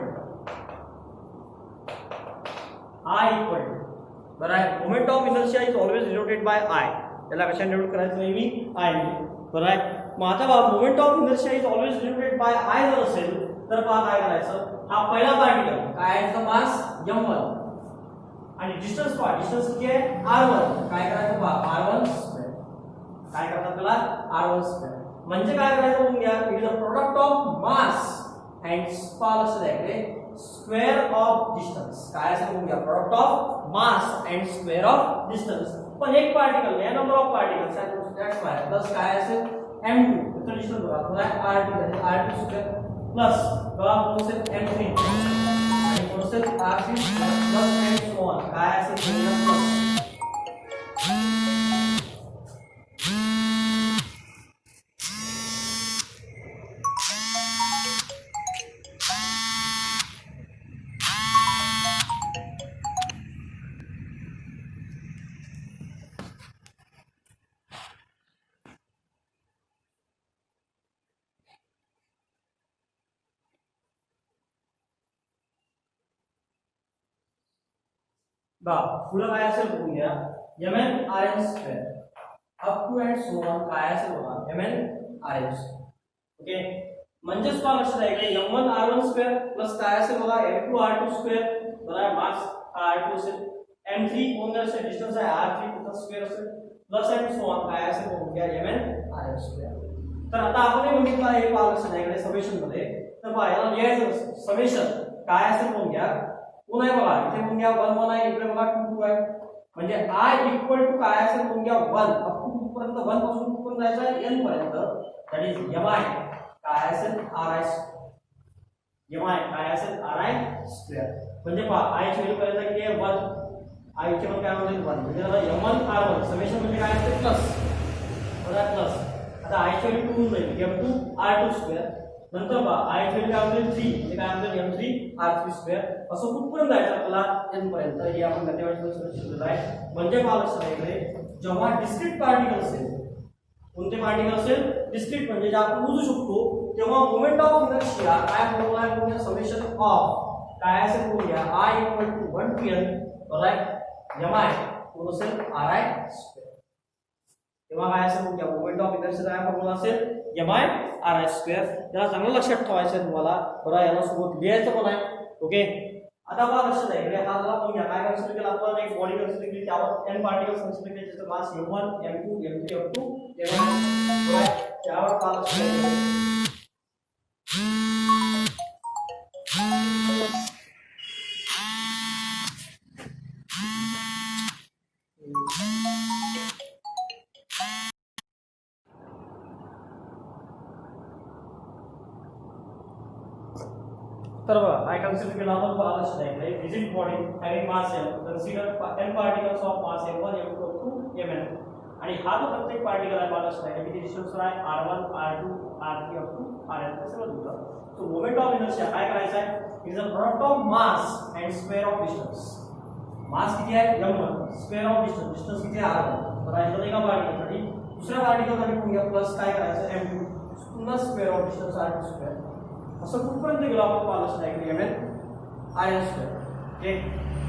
बरं आहे. Moment of inertia is always denoted by I. त्याला कशा डिनोट करायचं नेहमी आय बरं आहे. मग आता बघा moment of inertia is always denoted by I जर असेल तर पहा काय करायचं. हा पहिला पार्टिकल काय आहे मास m1 आणि डिस्टन्स पहा डिस्टन्स किती आहे r1. काय करायचं पहा r1 स्क्वेअर. काय करतात त्याला r1 स्क्वेअर म्हणजे काय करायचं बघून घ्या. It is a product of mass and square द्यायचे स्क्वेअर ऑफ डिस्टन्स. काय असेल बघून घ्या product of mass and square of distance. पण एक पार्टिकल या नंबर ऑफ पार्टिकल्स आहे दॅट्स वाय प्लस काय असेल m2 त्याचं डिस्टन्स बघा पुन्हा r2 स्क्वेअर प्लस बघा असेल m3 आणि असेल r3 plus and so on काय असेल प्लस. बा पुढे काय असेल बघून घ्या mn rn square up to and so on काय असेल बघा mn rn. ओके, म्हणजेच काय लक्षात आहे m1 r1 स्क्वेअर प्लस काय असेल बघा m2 r2 स्क्वेअर बरोबर मास r2 असेल m3 कोण असेल डिस्टन्स आहे r3 त्याचा स्क्वेअर असेल प्लस अँड सो ऑन काय असेल बघून घ्या mn rn स्क्वेअर. तर आता आपण हे बघितलं आहे पहा लक्षात आहे समेशन मध्ये. तर पहा याला लिहायचं समेशन काय असेल बघून घ्या पुन्हा आहे बघा इथे बघून घ्या 1 1 आहे इकडे बघा 2 2 आहे म्हणजे i इक्वल टू काय असेल बघून घ्या 1 अप टू 2 पर्यंत 1 पासून 2 पर्यंत जायचं आहे n पर्यंत दॅट इज mi काय असेल ri mi काय असेल ri स्क्वेअर. म्हणजे पहा i ची व्हॅल्यू पर्यंत किती आहे 1 i चे पण काय होईल 1 म्हणजे त्याला m1 r1 समेशन म्हणजे काय असते प्लस बरोबर प्लस. आता i ची व्हॅल्यू 2 जाईल m2 r2 स्क्वेअर नंतर पहा i ची व्हॅल्यू काय होईल 3 म्हणजे काय होईल m3 r3 स्क्वेअर असं कुठपर्यंत जायचं आपल्याला n पर्यंत. हे आपण मॅथमॅटिकल सोल्युशन आहे. म्हणजे पहा लक्षात आहे जेव्हा डिस्क्रीट पार्टिकल असेल कोणते पार्टिकल असेल डिस्क्रीट म्हणजे जे आपण मोजू शकतो तेव्हा मोमेंट ऑफ इनर्शिया काय फॉर्म्युला आहे म्हणजे समेशन ऑफ काय असेल बघूया I equal to 1 to n right mi कोण असेल ri स्क्वेअर तेव्हा काय असेल बघूया मोमेंट ऑफ इनर्शिया काय फॉर्म्युला असेल mi ri स्क्वेअर त्याला चांगलं लक्षात ठेवायचं आहे तुम्हाला बरं याला सोबत लिहायचं पण आहे ओके आता बघा लक्षात आहे इकडे हा झाला बघूया काय कन्सिडर केलं आपण एक बॉडी कन्सिडर केली त्यावर n पार्टिकल्स कन्सिडर केले ज्याचं मास m1 m2 m3 up to m1 right त्यावर काय लक्षात आहे तर बघा काय कन्सिडर केला आपण बघा लक्षात आहे rigid body having mass m consider n particles of mass m1 m2 up to mn आणि हा जो प्रत्येक पार्टिकल आहे बघा लक्षात आहे किती डिस्टन्सवर आहे r1 r2 r3 up to rn असं बघूया सो मोमेंट ऑफ इनर्शिया काय करायचं आहे is a product of mass and square of distance mass किती आहे m1 स्क्वेअर ऑफ डिस्टन्स किती आहे r1 बरं आहे एका पार्टिकलसाठी दुसऱ्या पार्टिकलसाठी पुन्हा प्लस काय करायचं m2 पुन्हा square of distance r2 square असं कुठपर्यंत गेलो आपण पाहिलं नाही mn rn स्क्वेअर ओके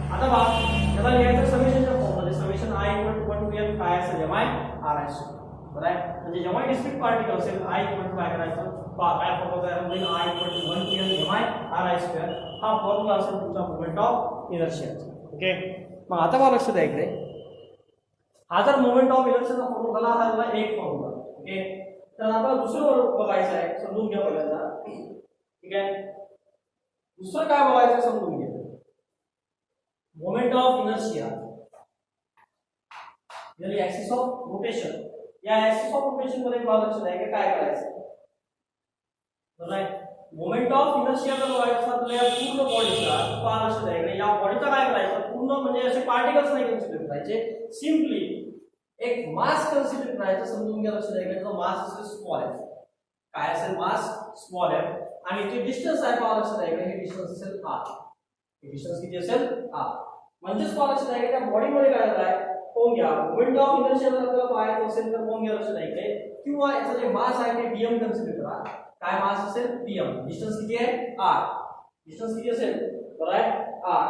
आता बघा याला लिहायचं समेशनच्या फॉर्ममध्ये summation I equal to 1 to n काय असेल mi ri स्क्वेअर बरं आहे म्हणजे जेव्हा डिस्क्रीट पार्टिकल असेल I इक्वल टू काय करायचं बघा काय फॉर्म्युला आहे म्हणजे I equal to 1 to n mi ri square हा फॉर्म्युला असेल तुमचा मोमेंट ऑफ इनर्शियाचा ओके मग आता बघा लक्षात आहे इकडे हा जर मोमेंट ऑफ इनर्शियाचा फॉर्म्युला हा झाला एक फॉर्म्युला ओके तर आपण दुसरं बघायचं आहे समजून घ्या पहिल्यांदा ठीक आहे दुसरं काय बघायचं समजून घ्या मोमेंट ऑफ इनर्शिया म्हणजे ऍक्सिस ऑफ रोटेशन या ऍक्सिस ऑफ रोटेशन मध्ये लक्षात आहे की काय करायचं बरोबर मोमेंट ऑफ इनर्शिया जर बघायचं आपल्या पूर्ण बॉडीचा पाहा लक्षात आहे या बॉडीचा काय करायचं पूर्ण म्हणजे असे पार्टिकल्स नाही कन्सिडर करायचे सिम्पली एक मास कन्सिडर करायचं समजून घ्या लक्षात आहे की त्याचा मास असेल स्मॉल आहे काय असेल मास स्मॉल आहे आणि जे डिस्टन्स आहे पाहा लक्षात आहे हे डिस्टन्स असेल r हे डिस्टन्स किती असेल r म्हणजेच पाहा लक्षात आहे की त्या बॉडीमध्ये काय झालं आहे पाहून घ्या मोमेंट ऑफ इनर्शिया जर आपल्याला पाहायचं असेल तर पाहून घ्या लक्षात आहे किंवा याचं जे मास आहे ते dm कन्सिडर करा काय मास असेल dm डिस्टन्स किती आहे r डिस्टन्स किती असेल बरोबर आहे r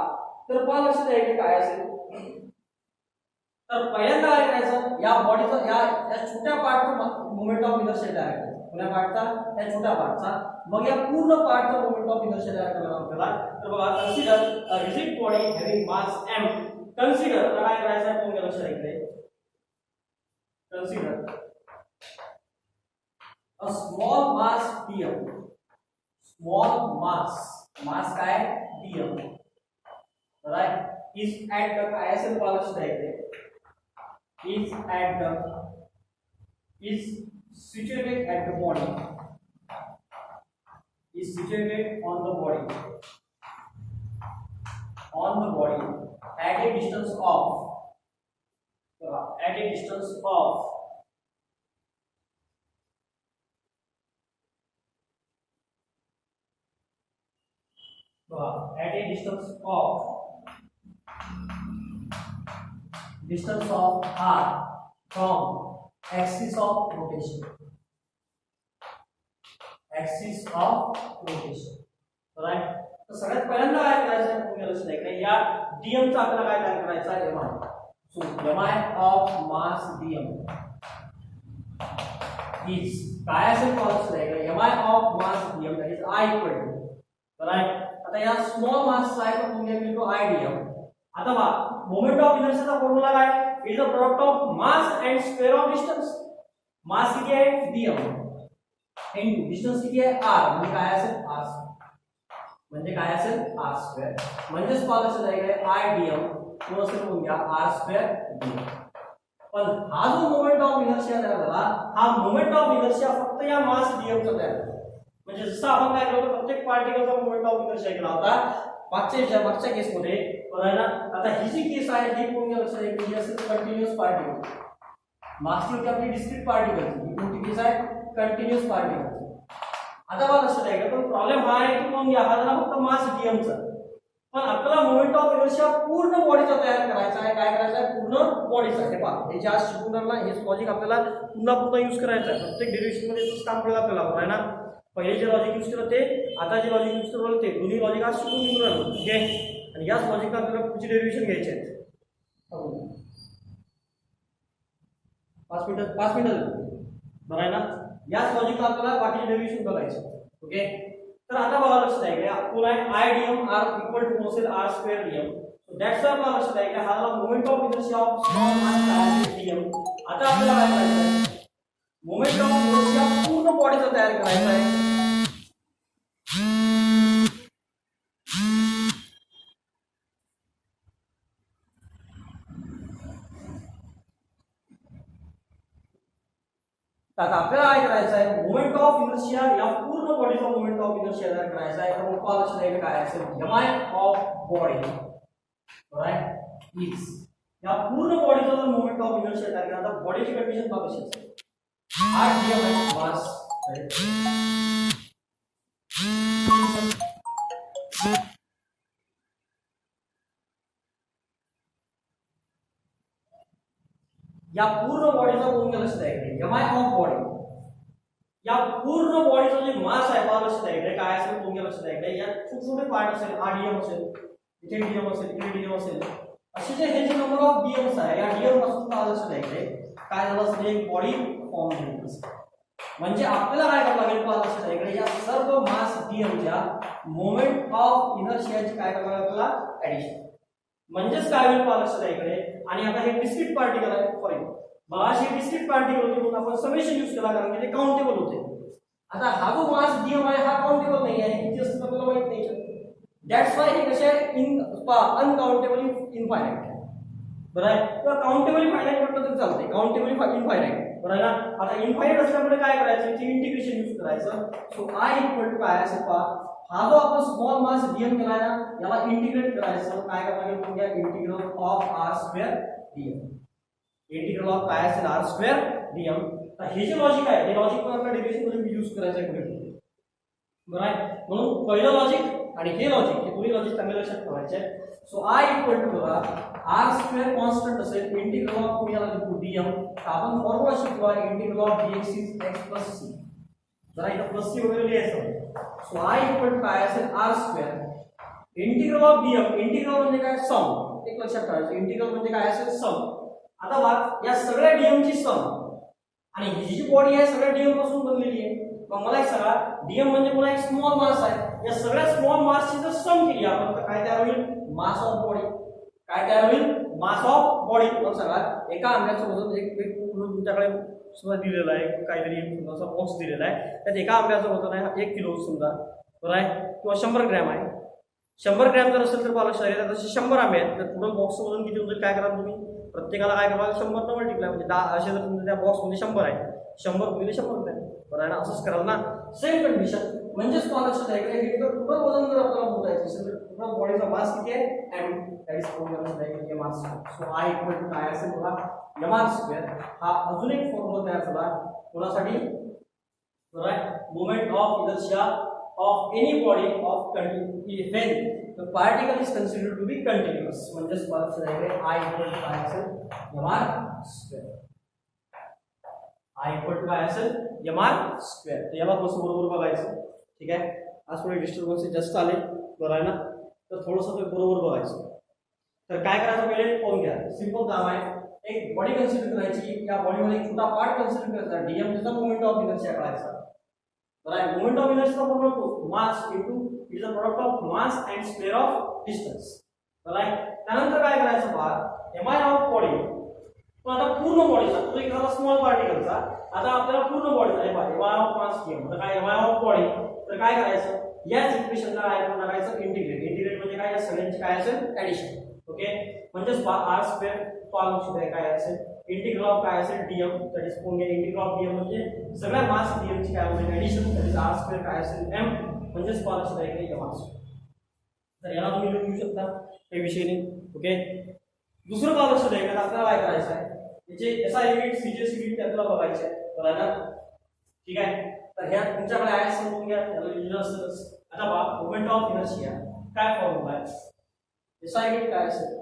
तर पाहा लक्षात आहे की काय असेल तर पहिल्यांदा काय करायचं या बॉडीचा या छोट्या पार्टचा मोमेंट ऑफ इनर्शिया तयार करायचा पुण्या पार्टचा या छोट्या पार्टचा मग या पूर्ण पार्टचा मोमेंट ऑफ इनर्शिया तयार करायला आपल्याला तर बघा consider a rigid body having mass m consider काय करायचं आहे पाहून लक्षात इकडे consider a small mass dm small mass काय dm right is at the काय असेल पाहा लक्षात इकडे is at the is situated at the body is situated on the body at a distance of at a distance of at a distance of r from axis of rotation right तर सगळ्यात पहिल्यांदा काय करायचं तुम्ही लक्षात घ्या या dm चा आपल्याला काय तयार करायचा आहे mi so mi of mass dm is काय असेल लक्षात घ्या mi of mass dm that is I equal to right आता या स्मॉल मास चा आहे तर तुम्ही मिळतो I dm आता बघा मोमेंट ऑफ इनर्शियाचा फॉर्म्युला काय is a product of mass and square of distance mass किती आहे dm इनटू डिस्टन्स किती आहे r म्हणजे काय असेल r म्हणजे काय असेल r स्क्वेअर म्हणजेच पाहा लक्षात आहे I dm कोण असेल म्हणून घ्या r स्क्वेअर dm पण हा जो मोमेंट ऑफ इनर्शिया तयार झाला हा मोमेंट ऑफ इनर्शिया फक्त या मास dm चा तयार झाला म्हणजे जसं आपण काय केलं प्रत्येक पार्टिकलचा मोमेंट ऑफ इनर्शिया केला होता मागच्या केसमध्ये बरोबर ना आता ही जी केस आहे ही कोणत्या लक्षात आहे की असेल कंटिन्यूअस पार्टिकल मागची होती आपली डिस्क्रीट पार्टिकल ही कोणती केस आहे कंटिन्यूअस पार्टिकल आता बघा लक्षात आहे पण प्रॉब्लेम हा आहे की मग हा झाला फक्त मास dm चा पण आपल्याला मोमेंट ऑफ इनर्शिया पूर्ण बॉडीचा तयार करायचा आहे काय करायचा आहे पूर्ण बॉडीचा हे पहा हे जे आज शिकवणार ना हेच लॉजिक आपल्याला पुन्हा पुन्हा यूज करायचा आहे, प्रत्येक डेरिव्हेशन मध्ये तसंच काम करायला आपल्याला बरोबर आहे ना. पहिले जे लॉजिक यूज केलं ते, आता जे लॉजिक यूज करत ते दोन्ही लॉजिक आज शिकून घेऊन राहिलो. ओके, आणि याच लॉजिकला आपल्याला पुढची डेरिव्हेशन घ्यायची आहे. 5 मिनिटं बरं आहे ना. याच लॉजिकला आपल्याला बाकीचे डेरिव्हेशन बघायचे. ओके, तर आता बघा लक्षात आहे की पुन्हा I dm r equal to असेल R square dm. That's why आपल्याला लक्षात आहे की हा moment of inertia of small mass काय डीएम. आता आपल्याला काय करायचं आहे, मोमेंट ऑफ इनर्शिया पूर्ण बॉडीचा तयार करायचा आहे. आता आपल्याला काय करायचं आहे, मोमेंट ऑफ इनर्शिया या पूर्ण बॉडीचा मोमेंट ऑफ इनर्शिया तयार करायचा आहे. तर मग लक्षात आहे काय असेल, M of body right is या पूर्ण बॉडीचा जर मोमेंट ऑफ इनर्शिया तयार केला तर बॉडीची कंडिशन बघा कशी असेल. आर डीएम मास या पूर्ण बॉडीचा कोण लक्षात आहे, एम ऑफ बॉडी या पूर्ण बॉडीचा जे मास आहे पहा लक्षात आहे काय असेल, कोण लक्षात आहे या छोटे छोटे पार्ट असेल, आरडीएम असेल, इथे डीएम असेल, इथे डीएम असेल, असे जे हे जे नंबर ऑफ डीएम्स आहे या डीएम पासून पहा लक्षात आहे काय झालं असेल, एक बॉडी फॉर्म झाली असेल. म्हणजे आपल्याला काय करावं लागेल पहा लक्षात आहे या सर्व मास डीएमच्या मोमेंट ऑफ इनर्शियाची काय करावं लागेल आपल्याला ऍडिशन. म्हणजेच काय होईल पहा लक्षात आहे. आणि आता हे डिस्क्रीट पार्टिकल आहे, सॉरी बाळाशी डिस्क्रीट पार्टिकल होते म्हणून आपण समेशन यूज केला कारण की ते काउंटेबल होते. आता हा जो मास डीएम आहे हा काउंटेबल नाही आहे, किती असतं आपल्याला माहित नाही. दॅट्स वाय हे कसे आहे अनकाउंटेबल इनफायनाइट. बरं आहे, तर काउंटेबल फायनाइट म्हटलं तर चालते, काउंटेबल इनफायनाइट. बरं आहे ना. आता इनफायनाइट असल्यामुळे काय करायचं, इथे इंटिग्रेशन यूज करायचं. सो आय इक्वल टू काय असेल पहा, हा जो आपण स्मॉल मास डीएम केला ना याला इंटिग्रेट करायचं. काय करायचं म्हणजे integral of R square DM. Integral of काय असेल आर स्क्वेअर डीएम. तर हे जे लॉजिक आहे हे लॉजिक पण आपल्या डेरिव्हेशन मध्ये यूज करायचं आहे पुढे. बरं आहे, म्हणून पहिलं लॉजिक आणि हे लॉजिक हे दोन्ही लॉजिक चांगल्या लक्षात ठेवायचे. सो आय इक्वल टू बघा आर स्क्वेअर कॉन्स्टंट असेल, इंटिग्रल ऑफ तुम्ही याला लिहू डीएम. आपण फॉर्म्युला शिकलो आहे integral of dx is x plus c. जरा इथं प्लस c वगैरे लिहायचं. सो आय इक्वल टू काय असेल R square integral of DM. Integral म्हणजे काय, सम. एक लक्षात ठेवायचं, इंटिग्रल म्हणजे काय असेल सम. आता बघ या सगळ्या डीएम ची सम आणि ही जी बॉडी आहे सगळ्या डीएम पासून बनलेली आहे. मग मला एक सांगा, डीएम म्हणजे पुन्हा एक स्मॉल मास आहे. या सगळ्या स्मॉल मासची जर सम केली आपण तर काय तयार होईल, मास ऑफ बॉडी. काय तयार होईल, मास ऑफ बॉडी. मग सांगा एका आंब्याचं वजन एक तुमच्याकडे सुद्धा दिलेलं आहे, काहीतरी असा बॉक्स दिलेला आहे, त्यात एका आंब्याचं वजन आहे 1 किलो समजा, बरं आहे, किंवा 100 ग्रॅम आहे. 100 ग्रॅम जर असेल तर मला लक्षात तसे 100 आंबे आहेत. तर पूर्ण बॉक्सचं वजन किती होतं काय करा तुम्ही, प्रत्येकाला काय करावं 100 न मल्टिप्लाय म्हणजे 10 असे जर त्या बॉक्समध्ये 100 आहे 100 गुणिले 100 ग्रॅम. बरं आहे ना, असंच कराल ना. सेम कंडिशन म्हणजेच मला लक्षात आहे की हे जर पूर्ण वजन जर आपल्याला मोजायचं असेल तर पूर्ण बॉडीचा मास किती आहे, एम. दॅट इज लक्षात आहे की M R square. So I equal to काय असेल बघा एम आर स्क्वेअर. हा अजून एक फॉर्म्युला तयार झाला कोणासाठी, बरं आहे, moment of inertia of any body of continue when the particle is considered to be continuous. म्हणजेच मला लक्षात आहे की I इक्वल टू काय असेल M R square. I equal to काय असेल एम आर स्क्वेअर. तर याला कसं बरोबर बघायचं, ठीक आहे. आज थोडे डिस्टर्बन्स जास्त आले, बरं आहे ना, तर थोडंसं ते बरोबर बघायचं. तर काय करायचं पहिले पाहून घ्या, सिंपल काम आहे. एक बॉडी कन्सिडर करायची, या बॉडीमध्ये एक छोटा पार्ट कन्सिडर करायचा, डीएम त्याचा मोमेंट ऑफ इनर्शिया काढायचा. बरं आहे, मोमेंट ऑफ इनर्शिया फॉर्म्युला तो mass into is the product of mass and square of distance. Right. त्यानंतर काय करायचं पहा, एम आय ऑफ बॉडी. पण आता पूर्ण बॉडीचा तो एक झाला स्मॉल पार्टिकलचा. आता आपल्याला पूर्ण बॉडीचा आहे पहा एम आय ऑफ मास किंवा तर काय एम आय ऑफ बॉडी. तर काय करायचं, याच इक्वेशनला काय करायचं इंटिग्रेट. इंटिग्रेट म्हणजे काय, या सगळ्यांची काय असेल ऍडिशन. ओके, म्हणजेच पहा आर स्क्वेअर फॉर्म्युला काय असेल इंटिग्रल ऑफ काय असेल डीएम. दॅट इज कोण इंटिग्रल ऑफ डीएम म्हणजे सगळ्या मास डीएम ची काय होईल addition. That is R square काय असेल एम म्हणजेच पालक आहे की एम आर स्क्वेअर. तर याला तुम्ही लिहू शकता काही विषय नाही. ओके, दुसरं पालक आहे का आपल्याला काय करायचं आहे, याचे एसआय युनिट सीजीएस युनिट आपल्याला बघायचे आहे, बरोबर ना, ठीक आहे. तर ह्या तुमच्याकडे आहे समजून घ्या, याला लिहिलं असतंच. आता पहा मोमेंट ऑफ इनर्शिया काय फॉर्म्युला आहे, एसआय युनिट काय असेल,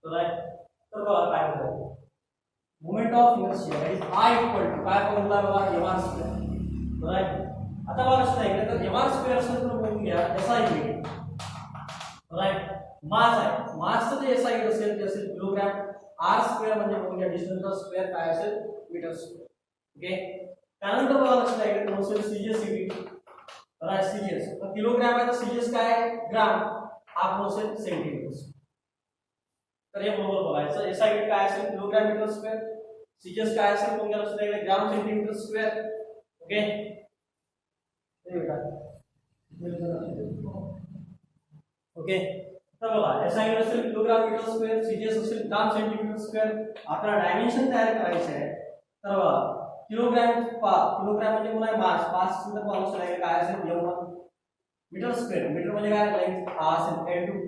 बरोबर आहे. तर बघा काय होतं, moment of inertia is I equal to काय फॉर्म्युला बघा mr स्क्वेअर राईट. आता बघा कसं आहे तर mr स्क्वेअर असेल तर बघून घ्या SI वेट राईट. मास आहे मासचं जे SI वेट असेल ते असेल किलोग्राम. r स्क्वेअर म्हणजे बघून घ्या डिस्टन्सचा स्क्वेअर काय असेल मीटर स्क्वेअर. ओके त्यानंतर बघा कसं आहे तर असेल CGS unit right. CGS kilogram आहे तर सीजीएस काय आहे ग्राम. हाफ असेल सेंटीमीटर. तर हे बरोबर बघायचं. एसआय वेट काय असेल किलोग्राम मीटर स्क्वेअर. सीजीएस काय असेल तुम्हाला लक्षात ठेवायचं ग्राम सेंटीमीटर स्क्वेअर. ओके हे बेटा ओके तर बघा एसआय वेट असेल किलोग्राम मीटर स्क्वेअर. सीजीएस असेल ग्राम सेंटीमीटर स्क्वेअर. आपल्याला डायमेन्शन तयार करायचे आहे तर बघा किलोग्राम म्हणजे काय मास. मास तर पाहू काय असेल एवढं मीटर स्क्वेअर. मीटर म्हणजे काय लेंथ हा असेल L2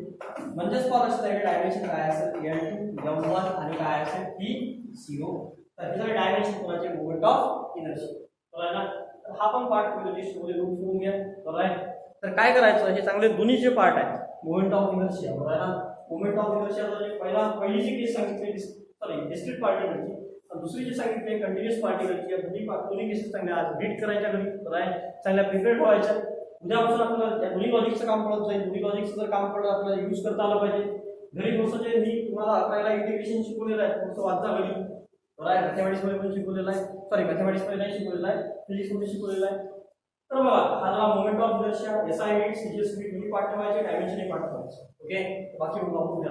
म्हणजेच पाहू डायमेन्शन काय असेल L2 M1 आणि काय असेल P0. तर हे डायमेन्शन कोणाचे मोमेंट ऑफ इनर्शिया बरोबर ना. तर हा पण पार्ट तुम्ही लिस्ट मध्ये नोट करून घ्या बरोबर आहे. तर काय करायचं हे चांगले दोन्ही जे पार्ट आहेत मोमेंट ऑफ इनर्शिया बरोबर आहे ना. मोमेंट ऑफ इनर्शिया पहिली जी केस सांगितली सॉरी डिस्क्रीट पार्टिकलची दुसरी जी सांगितली कंटिन्युअस पार्टिकलची दोन्ही केसेस चांगल्या आज रीड करायच्या घरी बरोबर आहे. चांगल्या प्रिपेअर व्हायच्या. उद्यापासून आपल्याला दोन्ही लॉजिकचं काम पडत जाईल. दोन्ही लॉजिकचं जर काम पडलं आपल्याला यूज करता आलं पाहिजे. घरी थोडंसं जे मी तुम्हाला अकरावीला इंटिग्रेशन शिकवलेलं आहे थोडंसं वाचा घरी बरोबर आहे. मॅथमॅटिक्स मध्ये पण शिकवलेलं आहे सॉरी मॅथमॅटिक्स मध्ये नाही शिकवलेलं आहे फिजिक्स मध्ये शिकवलेलं आहे. तर बघा हा झाला moment of inertia. SI weight CGS weight दोन्ही पार्ट ठेवायचे डायमेन्शन पार्ट ठेवायचे. ओके बाकी बघू